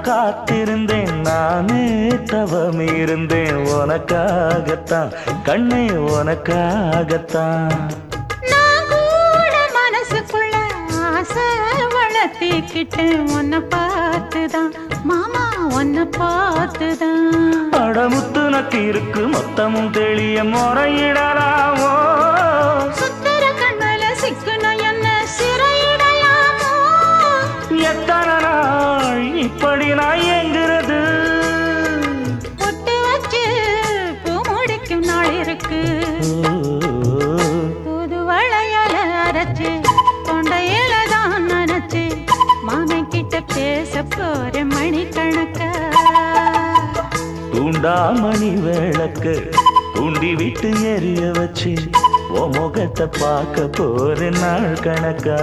காத்திருந்தேன் நானே தவம் இருந்தேன் உனக்காகத்தான் கண்ணே உனக்காகத்தான் நான் கூட மனசுக்குள்ள ஆசை வளர்த்திக்கிட்டேன் உன்னை பார்த்துதான் மாமா உன்னை பார்த்துதான் அடமுத்து நக்கு இருக்கு மொத்தமும் தெளிய முறையிடலாமோ சுத்தர கண்மல சிக்கன என்ன சிறையிடையாமோ எத்தனை நாள் இப்படி நான் எங்கிறது பொட்டு வச்சு பூ முடிக்கும் நாள் இருக்கு புது வளையல அரைச்சு தொண்டையில தான் நினைச்சு மாமன் கிட்ட பேச போற மணிக்கணக்கா தூண்டாமணி விளக்கு தூண்டி விட்டு எரிய வச்சு உன் முகத்தை பார்க்க போற நாள் கணக்கா